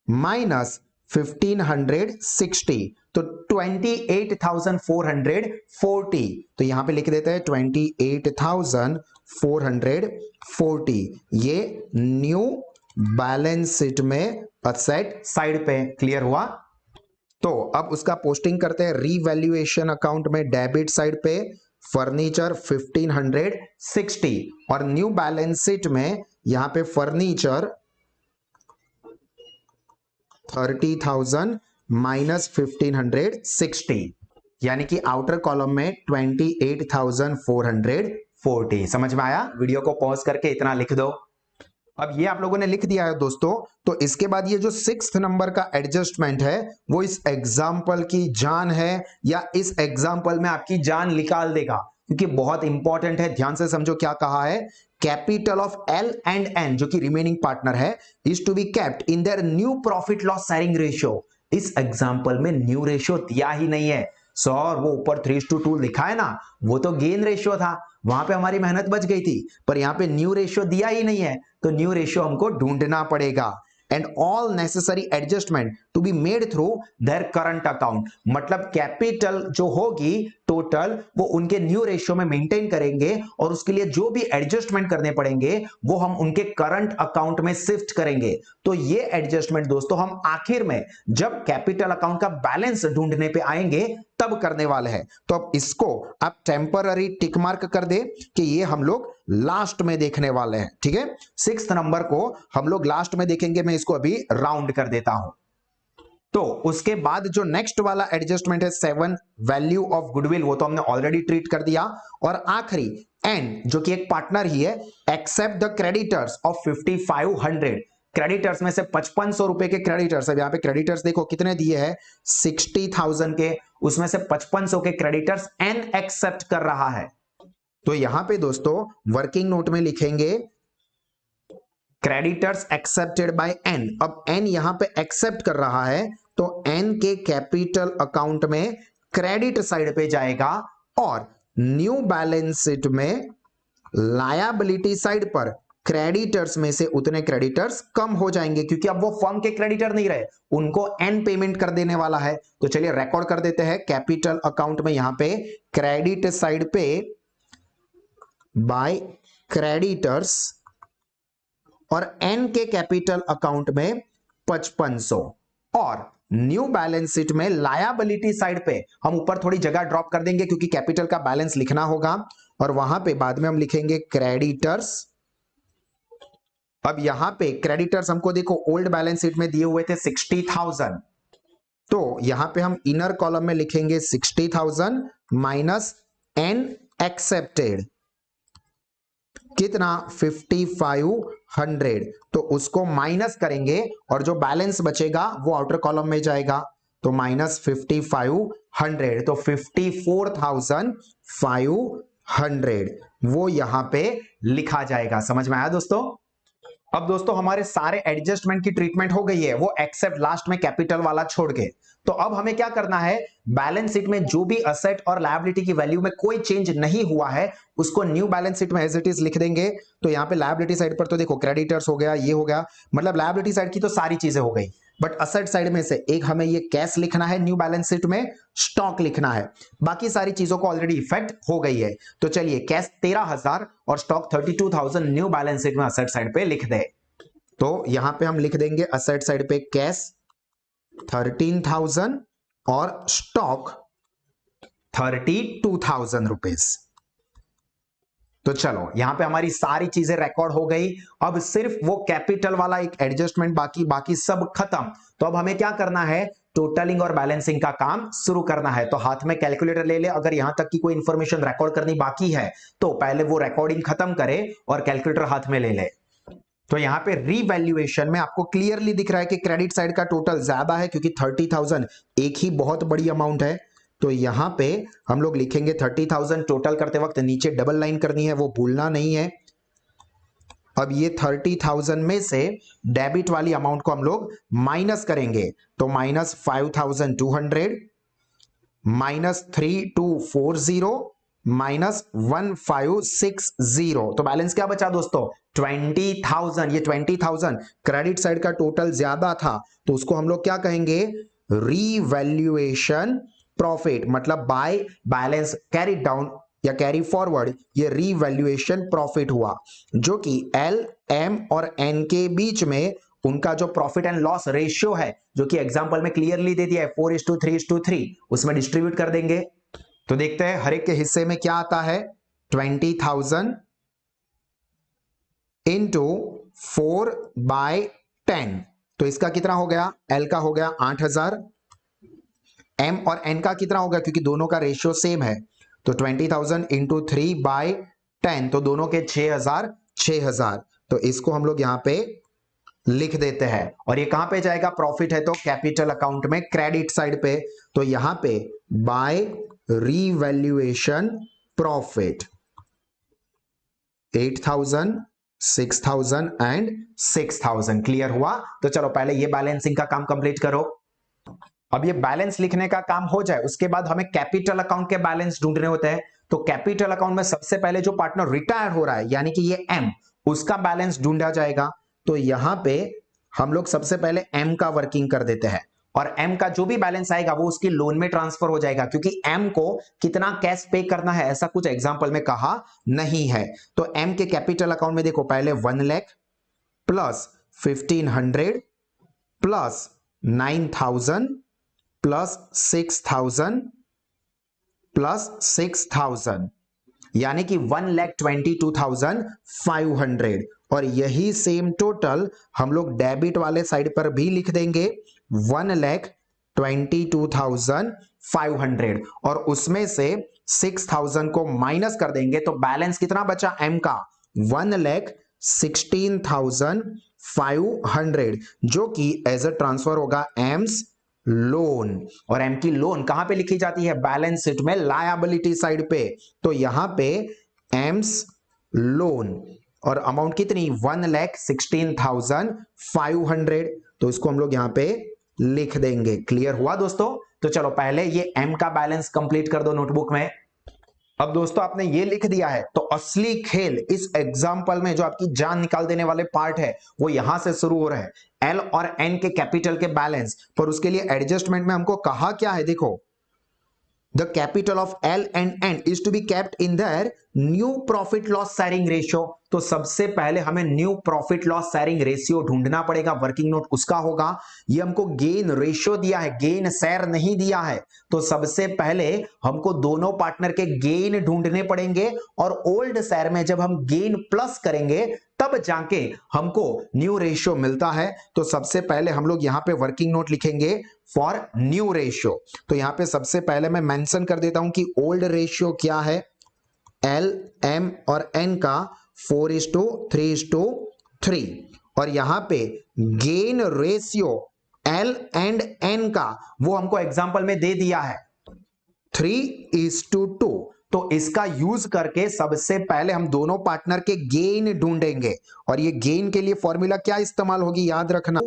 Speaker 1: माइनस 1560, तो 28,440, तो यहां पे लिख देते हैं 28,440, ये न्यू बैलेंस शीट में असेट साइड पे। क्लियर हुआ? तो अब उसका पोस्टिंग करते हैं रीवैल्यूएशन अकाउंट में डेबिट साइड पे फर्नीचर 1560, और न्यू बैलेंस शीट में यहां पे फर्नीचर 30,000 माइनस 1560, यानी कि आउटर कॉलम में 28,440। समझ में आया? वीडियो को पॉज करके इतना लिख दो। अब ये आप लोगों ने लिख दिया है दोस्तों, तो इसके बाद ये जो 6th नंबर का एडजस्टमेंट है वो इस एग्जाम्पल की जान है, या इस एग्जाम्पल में आपकी जान निकाल देगा, क्योंकि बहुत इंपॉर्टेंट है। ध्यान से समझो क्या कहा है। Capital of L and N, जो कि रिमेनिंग पार्टनर है, is to be kept in their new profit loss sharing ratio. इस एग्जाम्पल में न्यू रेशियो दिया ही नहीं है सर। वो ऊपर 3:2 लिखा है ना, वो तो गेन रेशियो था, वहां पे हमारी मेहनत बच गई थी, पर यहां पे न्यू रेशियो दिया ही नहीं है, तो न्यू रेशियो हमको ढूंढना पड़ेगा। And all necessary adjustment to be made through their current account, मतलब कैपिटल जो होगी टोटल वो उनके न्यू रेशियो में मेंटेन करेंगे, और उसके लिए जो भी एडजस्टमेंट करने पड़ेंगे वो हम उनके करंट अकाउंट में शिफ्ट करेंगे। तो ये एडजस्टमेंट दोस्तों हम आखिर में जब कैपिटल अकाउंट का बैलेंस ढूंढने पे आएंगे तब करने वाले हैं। तो अब इसको आप टेम्पररी टिक मार्क कर दे कि ये हम लोग लास्ट में देखने वाले हैं। ठीक है, 6th नंबर को हम लोग लास्ट में देखेंगे। मैं इसको अभी राउंड कर देता हूं। तो उसके बाद जो नेक्स्ट वाला एडजस्टमेंट है 7 वैल्यू ऑफ गुडविल, वो तो हमने ऑलरेडी ट्रीट कर दिया। और आखिरी एंड जो कि एक पार्टनर ही है, except the creditors of 5500, creditors में से 5500 रुपए के क्रेडिटर्स। अब यहां पे क्रेडिटर्स देखो कितने दिए हैं, 60,000 के, उसमें से 5500 के क्रेडिटर्स एन एक्सेप्ट कर रहा है। तो यहां पे दोस्तों वर्किंग नोट में लिखेंगे क्रेडिटर्स एक्सेप्टेड बाय एन। अब एन यहां पे एक्सेप्ट कर रहा है, तो एन के कैपिटल अकाउंट में क्रेडिट साइड पे जाएगा, और न्यू बैलेंस शीट में लायबिलिटी साइड पर क्रेडिटर्स में से उतने क्रेडिटर्स कम हो जाएंगे, क्योंकि अब वो फर्म के क्रेडिटर नहीं रहे, उनको एन पेमेंट कर देने वाला है। तो चलिए रिकॉर्ड कर देते हैं कैपिटल अकाउंट में, यहां पे क्रेडिट साइड पे बाय क्रेडिटर्स, और एन के कैपिटल अकाउंट में 5500, और न्यू बैलेंस शीट में लायबिलिटी साइड पे हम ऊपर थोड़ी जगह ड्रॉप कर देंगे, क्योंकि कैपिटल का बैलेंस लिखना होगा, और वहां पे बाद में हम लिखेंगे क्रेडिटर्स। अब यहां पे क्रेडिटर्स हमको देखो ओल्ड बैलेंस शीट में दिए हुए थे 60,000, तो यहां पे हम इनर कॉलम में लिखेंगे 60,000 माइनस एन एक्सेप्टेड, कितना 5500, तो उसको माइनस करेंगे और जो बैलेंस बचेगा वो आउटर कॉलम में जाएगा, तो माइनस 5500, तो 54,500 वो यहां पे लिखा जाएगा। समझ में आया दोस्तों? अब दोस्तों हमारे सारे एडजस्टमेंट की ट्रीटमेंट हो गई है, वो एक्सेप्ट लास्ट में कैपिटल वाला छोड़ के। तो अब हमें क्या करना है, बैलेंस शीट में जो भी असेट और लायबिलिटी की वैल्यू में कोई चेंज नहीं हुआ है उसको न्यू बैलेंस शीट में एज इट इज लिख देंगे। तो यहां पे लायबिलिटी साइड पर तो देखो क्रेडिटर्स हो गया, ये हो गया, मतलब लायबिलिटी साइड की तो सारी चीजें हो गई, बट असेट साइड में से एक हमें ये कैश लिखना है, न्यू बैलेंस शीट में स्टॉक लिखना है, बाकी सारी चीजों को ऑलरेडी इफेक्ट हो गई है। तो चलिए कैश 13,000 और स्टॉक 32,000 न्यू बैलेंस शीट में असेट साइड पे लिख दे। तो यहां पे हम लिख देंगे असेट साइड पे कैश 13,000 और स्टॉक 32,000 रुपीज। तो चलो यहां पे हमारी सारी चीजें रिकॉर्ड हो गई। अब सिर्फ वो कैपिटल वाला एक एडजस्टमेंट बाकी सब खत्म। तो अब हमें क्या करना है, टोटलिंग और बैलेंसिंग का काम शुरू करना है। तो हाथ में कैलकुलेटर ले ले, अगर यहां तक की कोई इंफॉर्मेशन रिकॉर्ड करनी बाकी है तो पहले वो रिकॉर्डिंग खत्म करे और कैलकुलेटर हाथ में ले ले। तो यहां पे रीवैल्यूएशन में आपको क्लियरली दिख रहा है कि क्रेडिट साइड का टोटल ज्यादा है, क्योंकि 30,000 एक ही बहुत बड़ी अमाउंट है। तो यहां पे हम लोग लिखेंगे 30,000, टोटल करते वक्त नीचे डबल लाइन करनी है, वो भूलना नहीं है। अब ये 30,000 में से डेबिट वाली अमाउंट को हम लोग माइनस करेंगे, तो माइनस 5,200 माइनस 3,240 माइनस 1,560, तो बैलेंस क्या बचा दोस्तों 20,000, ये 20,000 क्रेडिट साइड का टोटल ज्यादा था, तो उसको हम लोग क्या कहेंगे, रीवैल्यूएशन प्रॉफिट, मतलब बाय बैलेंस कैरी डाउन या कैरी फॉरवर्ड, ये रीवैल्यूएशन प्रॉफिट हुआ, जो कि एल, एम और एन के बीच में उनका जो प्रॉफिट एंड लॉस रेशियो है, जो कि एग्जांपल में क्लियरली दे दिया है 4:3:3, उसमें डिस्ट्रीब्यूट कर देंगे। तो देखते हैं हर एक के हिस्से में क्या आता है, 20,000 इंटू 4/10, तो इसका कितना हो गया, एल का हो गया 8,000, एम और एन का कितना होगा, क्योंकि दोनों का रेशियो सेम है, तो 20,000 इंटू 3/10, तो दोनों के 6,000 6,000, तो इसको हम लोग यहां पे लिख देते हैं। और ये कहां पे जाएगा, प्रॉफिट है तो कैपिटल अकाउंट में क्रेडिट साइड पे, तो यहां पे by revaluation profit 8,000, 6,000 and 6,000। Clear हुआ? तो चलो पहले ये बैलेंसिंग का काम कंप्लीट करो। अब ये बैलेंस लिखने का काम हो जाए, उसके बाद हमें कैपिटल अकाउंट के बैलेंस ढूंढने होते हैं। तो कैपिटल अकाउंट में सबसे पहले जो पार्टनर रिटायर हो रहा है, यानी कि ये एम, उसका बैलेंस ढूंढा जाएगा। तो यहां पे हम लोग सबसे पहले एम का वर्किंग कर देते हैं, और एम का जो भी बैलेंस आएगा वो उसकी लोन में ट्रांसफर हो जाएगा, क्योंकि एम को कितना कैश पे करना है ऐसा कुछ एग्जांपल में कहा नहीं है। तो एम के कैपिटल अकाउंट में देखो, पहले 1 lakh plus 1,500 plus 9,000 plus 6,000 plus 6,000, यानी कि 1,22,500, और यही सेम टोटल हम लोग डेबिट वाले साइड पर भी लिख देंगे, 1,22,500, और उसमें से 6,000 को माइनस कर देंगे, तो बैलेंस कितना बचा एम का, 1,16,500, जो कि एज अ ट्रांसफर होगा एम्स लोन। और एम की लोन कहां पे लिखी जाती है, बैलेंस शीट में लायबिलिटी साइड पे, तो यहां पे एम्स लोन, और अमाउंट कितनी, 1,16,500, तो इसको हम लोग यहां पे लिख देंगे। क्लियर हुआ दोस्तों? तो चलो पहले ये एम का बैलेंस कंप्लीट कर दो नोटबुक में। अब दोस्तों आपने ये लिख दिया है, तो असली खेल इस एग्जाम्पल में जो आपकी जान निकाल देने वाले पार्ट है वो यहां से शुरू हो रहा है, एल और एन के कैपिटल के बैलेंस। पर उसके लिए एडजस्टमेंट में हमको कहा क्या है, देखो, the capital of L and N is to be kept in their new profit loss sharing ratio। तो सबसे पहले हमें new profit loss sharing ratio ढूंढना पड़ेगा, वर्किंग नोट उसका होगा। ये हमको गेन रेशियो दिया है, गेन शेयर नहीं दिया है, तो सबसे पहले हमको दोनों पार्टनर के गेन ढूंढने पड़ेंगे, और ओल्ड शेयर में जब हम गेन प्लस करेंगे तब जाके हमको न्यू रेशियो मिलता है। तो सबसे पहले हम लोग यहां पे वर्किंग नोट लिखेंगे फॉर न्यू रेशियो। तो यहां पे सबसे पहले मैं मेंशन कर देता हूं कि ओल्ड रेशियो क्या है, एल, एम और एन का 4:3:3, और यहां पे gain ratio L and N का वो हमको एग्जांपल में दे दिया है 3:2। तो इसका यूज करके सबसे पहले हम दोनों पार्टनर के गेन ढूंढेंगे, और ये गेन के लिए फॉर्मूला क्या इस्तेमाल होगी, याद रखना,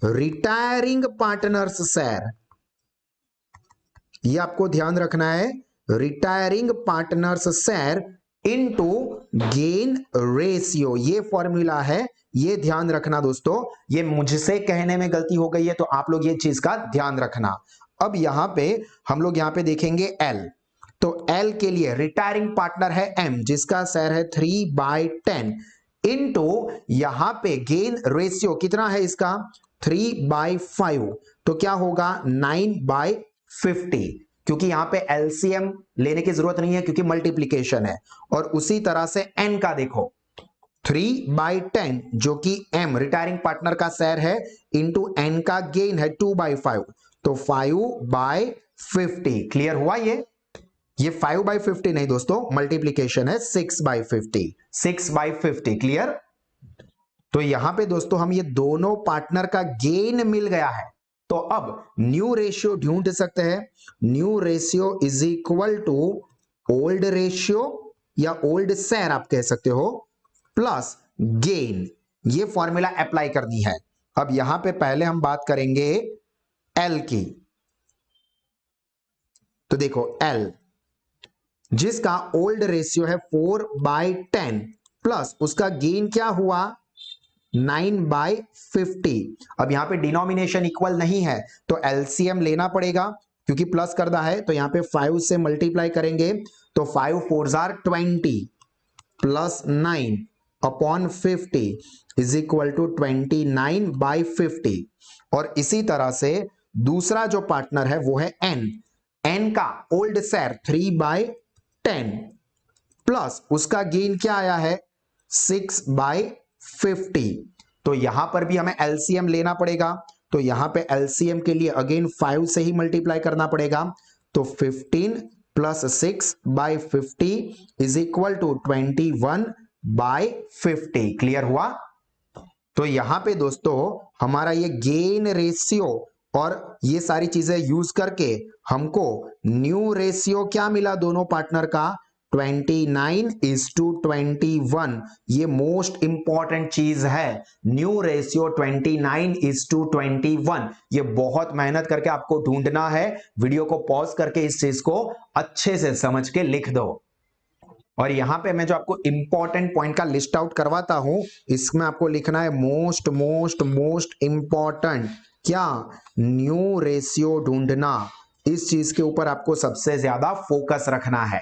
Speaker 1: रिटायरिंग पार्टनर्स शेयर, ये आपको ध्यान रखना है, retiring partners share into gain ratio, ये फॉर्मूला है, ये ध्यान रखना दोस्तों। ये मुझसे कहने में गलती हो गई है, तो आप लोग ये चीज का ध्यान रखना। अब यहां पे हम लोग यहां पे देखेंगे एल, तो एल के लिए रिटायरिंग पार्टनर है एम, जिसका शेयर है 3/10, इनटू यहां पे गेन रेशियो कितना है इसका, 3/5, तो क्या होगा 9/50, क्योंकि यहां पे एलसीएम लेने की जरूरत नहीं है क्योंकि मल्टीप्लीकेशन है। और उसी तरह से एन का देखो, 3/10 जो कि एम रिटायरिंग पार्टनर का शेयर है, इंटू एन का गेन है 2/5, तो 5/50। क्लियर हुआ? ये 5/50 नहीं दोस्तों, मल्टीप्लीकेशन है 6/50, 6/50। क्लियर? तो यहां पे दोस्तों हम ये दोनों पार्टनर का गेन मिल गया है, तो अब न्यू रेशियो ढूंढ सकते हैं। New ratio is equal to old ratio या ओल्ड शेयर आप कह सकते हो, प्लस गेन, ये फॉर्मूला अप्लाई करनी है। अब यहां पे पहले हम बात करेंगे एल की, तो देखो एल जिसका ओल्ड रेशियो है 4/10 प्लस उसका गेन क्या हुआ 9/50। अब यहां पे डिनोमिनेशन इक्वल नहीं है तो एलसीएम लेना पड़ेगा, क्योंकि प्लस करना है तो यहां पे 5 से मल्टीप्लाई करेंगे तो 5 4 20 प्लस 9/50 इज इक्वल टू 29/50। और इसी तरह से दूसरा जो पार्टनर है वो है एन। एन का ओल्ड शेयर 3/10 प्लस उसका गेन क्या आया है 6/50। तो यहां पर भी हमें एलसीएम लेना पड़ेगा, तो यहां पे एलसीएम के लिए अगेन 5 से ही मल्टीप्लाई करना पड़ेगा, तो 15 plus 6/50 is equal to 21/50। Clear हुआ? तो यहां पे दोस्तों हमारा ये गेन रेशियो और ये सारी चीजें यूज करके हमको न्यू रेशियो क्या मिला दोनों पार्टनर का 29:21। ये मोस्ट इंपॉर्टेंट चीज है, न्यू रेशियो 29:21। ये बहुत मेहनत करके आपको ढूंढना है। वीडियो को पॉज करके इस चीज को अच्छे से समझ के लिख दो। और यहां पे मैं जो आपको इंपॉर्टेंट पॉइंट का लिस्ट आउट करवाता हूं, इसमें आपको लिखना है मोस्ट मोस्ट मोस्ट इंपॉर्टेंट, क्या न्यू रेशियो ढूंढना। इस चीज के ऊपर आपको सबसे ज्यादा फोकस रखना है।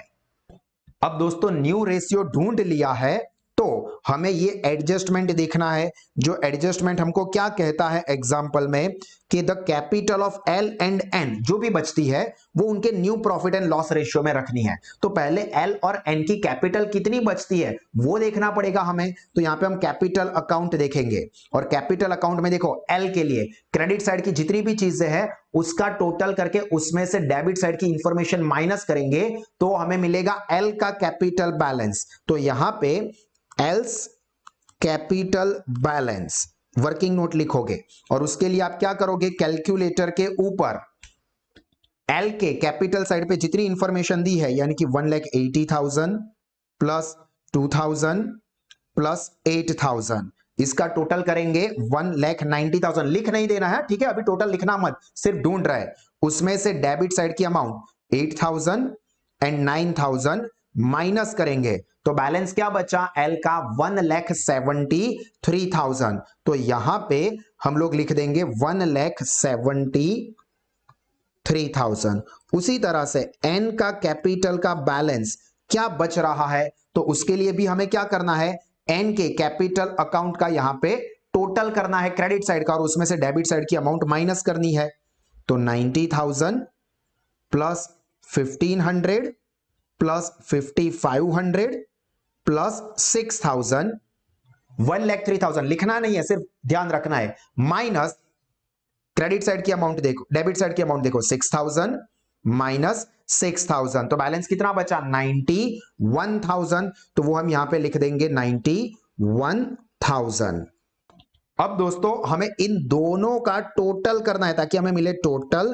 Speaker 1: अब दोस्तों न्यू रेशियो ढूंढ लिया है तो हमें ये एडजस्टमेंट देखना है। जो एडजस्टमेंट हमको क्या कहता है एग्जांपल में कि the capital of L and N जो भी बचती है वो उनके new profit and loss ratio में रखनी है। तो पहले एल और एन की कैपिटल कितनी बचती है वो देखना पड़ेगा हमें। तो यहां पे हम कैपिटल अकाउंट देखेंगे और कैपिटल अकाउंट में देखो एल के लिए क्रेडिट साइड की जितनी भी चीजें हैं उसका टोटल करके उसमें से डेबिट साइड की इंफॉर्मेशन माइनस करेंगे तो हमें मिलेगा एल का कैपिटल बैलेंस। तो यहां पे else capital balance working note लिखोगे और उसके लिए आप क्या करोगे, कैलकुलेटर के ऊपर एल के कैपिटल साइड पे जितनी इंफॉर्मेशन दी है यानी कि 1,80,000 प्लस 2,000 प्लस 8,000 इसका टोटल करेंगे 1,90,000। लिख नहीं देना है, ठीक है, अभी टोटल लिखना मत, सिर्फ ढूंढ रहा है। उसमें से डेबिट साइड की अमाउंट 8,000 एंड 9,000 माइनस करेंगे तो बैलेंस क्या बचा एल का 1,73,000। तो यहां पे हम लोग लिख देंगे 1,73,000। उसी तरह से एन का कैपिटल का बैलेंस क्या बच रहा है तो उसके लिए भी हमें क्या करना है, एन के कैपिटल अकाउंट का यहां पे टोटल करना है क्रेडिट साइड का और उसमें से डेबिट साइड की अमाउंट माइनस करनी है। तो 90,000 प्लस 1,500 प्लस 5,500 प्लस 6,000 1,03,000 लिखना नहीं है, सिर्फ ध्यान रखना है, माइनस क्रेडिट साइड की अमाउंट देखो, डेबिट साइड की अमाउंट देखो 6,000 माइनस 6,000 तो बैलेंस कितना बचा 91,000। तो वो हम यहां पे लिख देंगे 91,000। अब दोस्तों हमें इन दोनों का टोटल करना है ताकि हमें मिले टोटल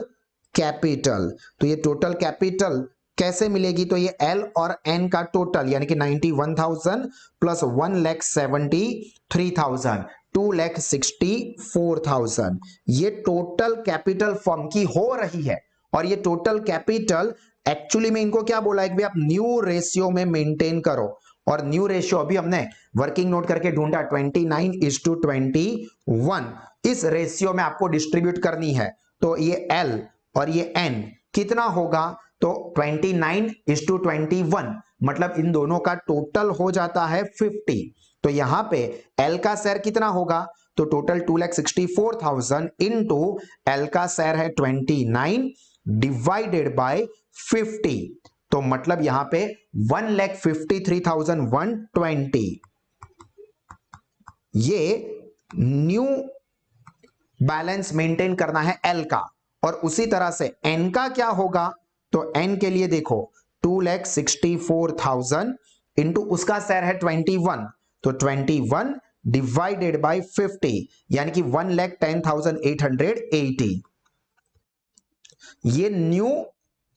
Speaker 1: कैपिटल। तो ये टोटल कैपिटल कैसे मिलेगी, तो ये एल और एन का टोटल यानी कि 91,000 प्लस 1,73,000 2,64,000 ये टोटल कैपिटल फर्म की हो रही है। और ये टोटल कैपिटल एक्चुअली में इनको क्या बोला है कि आप न्यू रेशियो में मेंटेन करो। और न्यू रेशियो अभी हमने वर्किंग नोट करके ढूंढा 29:21। इस रेशियो में आपको डिस्ट्रीब्यूट करनी है। तो ये एल और ये एन कितना होगा, तो 29:21 मतलब इन दोनों का टोटल हो जाता है 50। तो यहां पे एल का शेयर कितना होगा, तो टोटल 2,64,000 इंटू एल का शेयर है 29 डिवाइडेड बाय 50। तो मतलब यहां पे 1,53,120 ये न्यू बैलेंस मेंटेन करना है एल का। और उसी तरह से एन का क्या होगा, तो एन के लिए देखो 2,64,000 इंटू उसका शेयर है 21 तो 21 डिवाइडेड बाय 50 यानी कि 1,10,880 ये न्यू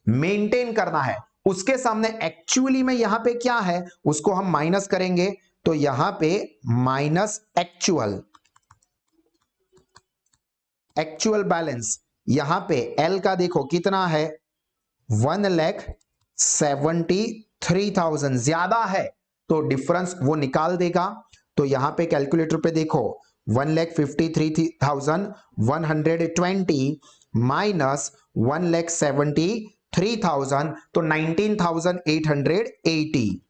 Speaker 1: मेंटेन करना है। उसके सामने एक्चुअली में यहां पे क्या है उसको हम माइनस करेंगे। तो यहां पे माइनस एक्चुअल बैलेंस यहां पे एल का देखो कितना है 1,73,000 ज्यादा है तो डिफरेंस वो निकाल देगा। तो यहां पे कैलकुलेटर पे देखो 1,53,120 माइनस 1,73,000 तो 19,880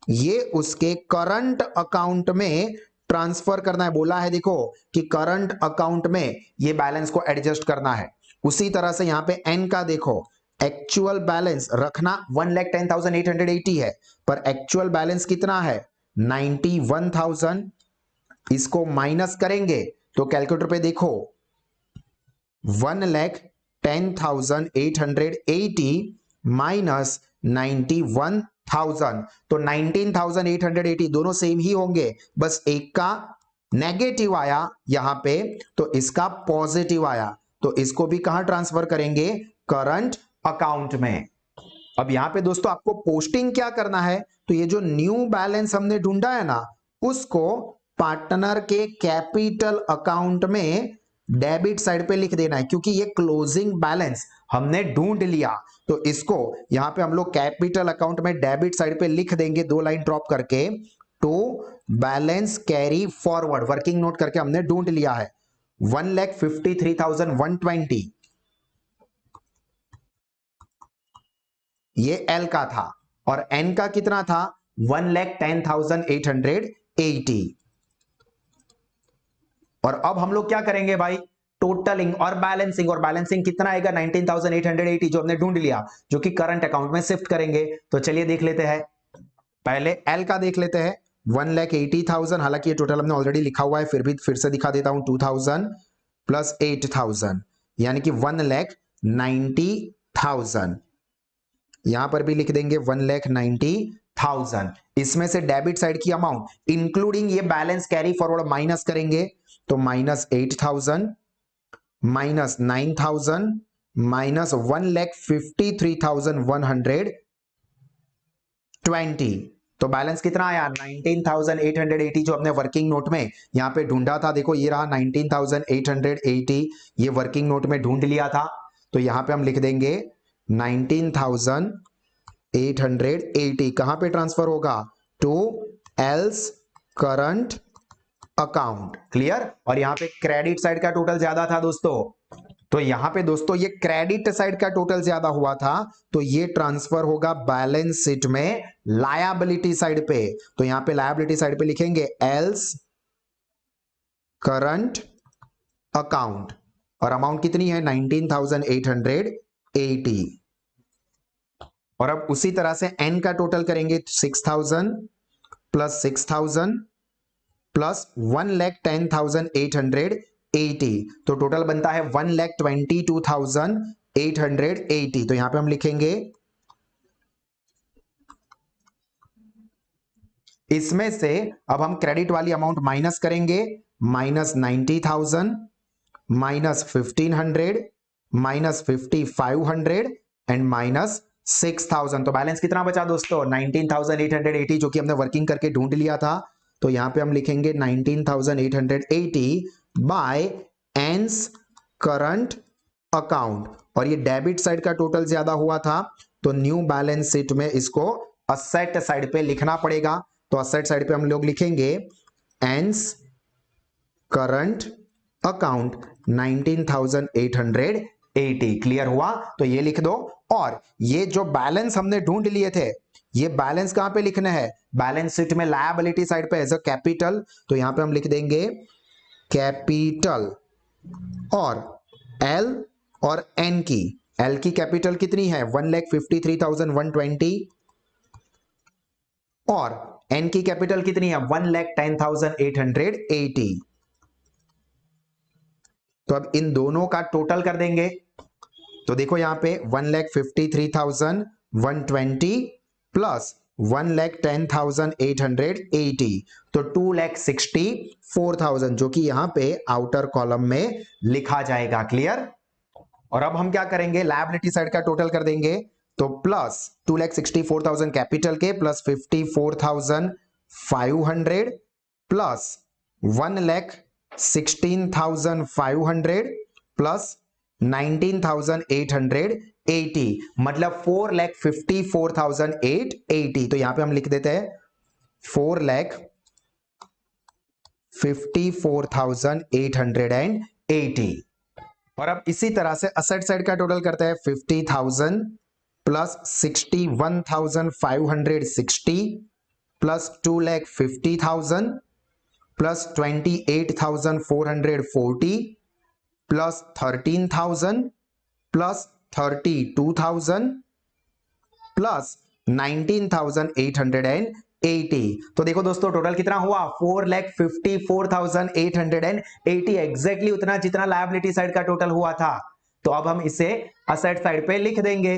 Speaker 1: ये उसके करंट अकाउंट में ट्रांसफर करना है। बोला है देखो कि करंट अकाउंट में ये बैलेंस को एडजस्ट करना है। उसी तरह से यहां पे एन का देखो, एक्चुअल बैलेंस रखना 1,10,880 है, पर एक्चुअल बैलेंस कितना है 91,000। इसको माइनस करेंगे तो कैलकुलेटर पे देखो 1,10,880 माइनस 91,000 तो 19,880 दोनों सेम ही होंगे, बस एक का नेगेटिव आया यहां पे तो इसका पॉजिटिव आया। तो इसको भी कहां ट्रांसफर करेंगे, करंट अकाउंट में। अब यहां पे दोस्तों आपको पोस्टिंग क्या करना है, तो ये जो न्यू बैलेंस हमने ढूंढा है ना उसको पार्टनर के कैपिटल अकाउंट में डेबिट साइड पे लिख देना है, क्योंकि ये क्लोजिंग बैलेंस हमने ढूंढ लिया। तो इसको यहां पे हम लोग कैपिटल अकाउंट में डेबिट साइड पे लिख देंगे, 2 लाइन ड्रॉप करके, to balance carry forward, working note करके हमने ढूंढ लिया है 1,53,120 ये एल का था, और एन का कितना था 1,10,880। और अब हम लोग क्या करेंगे भाई, टोटलिंग और बैलेंसिंग, और बैलेंसिंग कितना आएगा 19,880 जो हमने ढूंढ लिया, जो कि करंट अकाउंट में शिफ्ट करेंगे। तो चलिए देख लेते हैं, पहले एल का देख लेते हैं 1,80,000, हालांकि ये टोटल हमने ऑलरेडी लिखा हुआ है, फिर भी फिर से दिखा देता हूं 2,000 प्लस 8,000 यानी कि 1,90,000। यहां पर भी लिख देंगे 1,90,000। इसमें से डेबिट साइड की अमाउंट इंक्लूडिंग ये बैलेंस कैरी फॉरवर्ड माइनस करेंगे तो माइनस 8,000 माइनस 9,000 माइनस 1,53,120 तो बैलेंस कितना आया 19,880 जो हमने वर्किंग नोट में यहां पे ढूंढा था। देखो ये रहा 19,880, ये वर्किंग नोट में ढूंढ लिया था। तो यहां पे हम लिख देंगे 19,880 कहां पे ट्रांसफर होगा, to L's current account. Clear. और यहां पे क्रेडिट साइड का टोटल ज्यादा था दोस्तों, तो यहां पे दोस्तों ये क्रेडिट साइड का टोटल ज्यादा हुआ था, तो ये ट्रांसफर होगा बैलेंस शीट में लायबिलिटी साइड पे। तो यहां पे लायबिलिटी साइड पे लिखेंगे एल्स करंट अकाउंट, और अमाउंट कितनी है 19,880। और अब उसी तरह से एन का टोटल करेंगे 6,000 प्लस 6,000 प्लस 1,10,880 तो टोटल बनता है 1,22,880। तो यहां पे हम लिखेंगे इसमें से अब हम क्रेडिट वाली अमाउंट माइनस करेंगे, minus 90,000 minus 1,500 minus 5,500 and minus 6,000। तो बैलेंस कितना बचा दोस्तों 19,880 जो कि हमने वर्किंग करके ढूंढ लिया था। तो यहां पे हम लिखेंगे 19,880 बाय एंस करंट अकाउंट, और ये डेबिट साइड का टोटल ज्यादा हुआ था तो न्यू बैलेंस शीट में इसको असेट साइड पे लिखना पड़ेगा। तो असेट साइड पे हम लोग लिखेंगे एंस करंट अकाउंट 19,880। क्लियर हुआ। तो ये लिख दो, और ये जो बैलेंस हमने ढूंढ लिए थे ये बैलेंस कहां पे लिखना है, बैलेंस शीट में लायबिलिटी साइड पे एज अ कैपिटल। तो यहां पे हम लिख देंगे कैपिटल, और एल और एन की, एल की कैपिटल कितनी है 1,53,120 और एन की कैपिटल कितनी है 1,10,880। तो अब इन दोनों का टोटल कर देंगे। तो देखो यहां पे 1,53,120 प्लस 1,10,880 तो 2,64,000 जो कि यहां पे आउटर कॉलम में लिखा जाएगा। क्लियर। और अब हम क्या करेंगे, लायबिलिटी साइड का टोटल कर देंगे। तो प्लस 2,64,000 कैपिटल के प्लस 54,500 प्लस 1,16,500 प्लस 19,880 80, मतलब 4,54,880। तो यहां पे हम लिख देते हैं 4,54,880। और अब इसी तरह से असेट साइड का टोटल करते हैं 50,000 plus 61,560 plus 2,50,000 plus 28,440 plus 13,000 plus 32,000 plus 19,880। तो देखो दोस्तों टोटल कितना हुआ 4,54,880, एग्जैक्टली उतना जितना लायबिलिटी साइड का टोटल हुआ था। तो अब हम इसे असेट साइड पे लिख देंगे।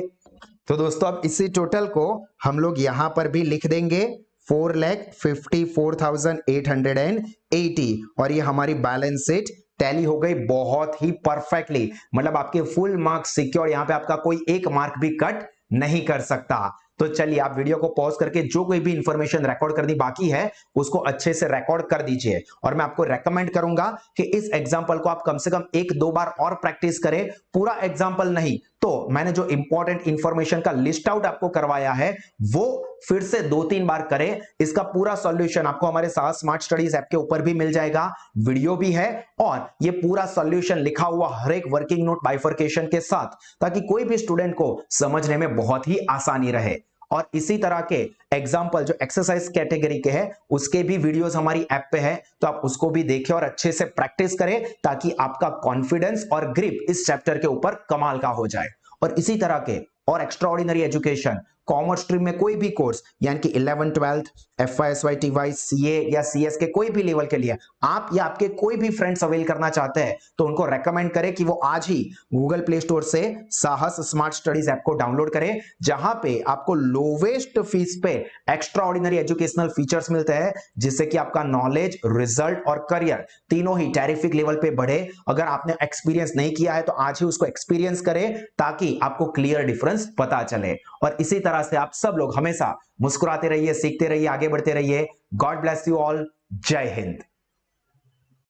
Speaker 1: तो दोस्तों अब इसी टोटल को हम लोग यहां पर भी लिख देंगे 4,54,880, और ये हमारी बैलेंस शीट टैली हो गई बहुत ही परफेक्टली। मतलब आपके फुल मार्क्स सिक्योर, यहां पे आपका कोई एक मार्क भी कट नहीं कर सकता। तो चलिए आप वीडियो को पॉज करके जो कोई भी इंफॉर्मेशन रिकॉर्ड करनी बाकी है उसको अच्छे से रिकॉर्ड कर दीजिए। और मैं आपको रेकमेंड करूंगा कि इस एग्जांपल को आप कम से कम 1-2 बार और प्रैक्टिस करें, पूरा एग्जांपल नहीं तो मैंने जो इंपॉर्टेंट इंफॉर्मेशन का लिस्ट आउट आपको करवाया है वो फिर से 2-3 बार करें। इसका पूरा सॉल्यूशन आपको हमारे साथ स्मार्ट स्टडीज ऐप के ऊपर भी मिल जाएगा, वीडियो भी है और ये पूरा सॉल्यूशन लिखा हुआ हर एक वर्किंग नोट बाइफरकेशन के साथ, ताकि कोई भी स्टूडेंट को समझने में बहुत ही आसानी रहे। और इसी तरह के एग्जाम्पल जो एक्सरसाइज कैटेगरी के हैं उसके भी वीडियोस हमारी ऐप पे है, तो आप उसको भी देखें और अच्छे से प्रैक्टिस करें ताकि आपका कॉन्फिडेंस और ग्रिप इस चैप्टर के ऊपर कमाल का हो जाए। और इसी तरह के और extra ordinary education commerce stream में कोई भी कोर्स यानी कि 11th 12th FY TY CA या CS के कोई भी लेवल के लिए आप या आपके कोई भी फ्रेंड्स अवेल करना चाहते हैं तो उनको रेकमेंड करें कि वो आज ही गूगल प्ले स्टोर से साहस स्मार्ट स्टडीज ऐप को डाउनलोड करें, जहां पे आपको लोवेस्ट फीस पे एक्स्ट्रा ऑर्डिनरी एजुकेशनल फीचर्स मिलते हैं, जिससे कि आपका नॉलेज, रिजल्ट और करियर तीनों ही टेरिफिक लेवल पे बढ़े। अगर आपने एक्सपीरियंस नहीं किया है तो आज ही उसको एक्सपीरियंस करें ताकि आपको क्लियर डिफरेंस पता चले। और इसी तरह से आप सब लोग हमेशा मुस्कुराते रहिए, सीखते रहिए, आगे बढ़ते रहिए। God bless you all. जय हिंद।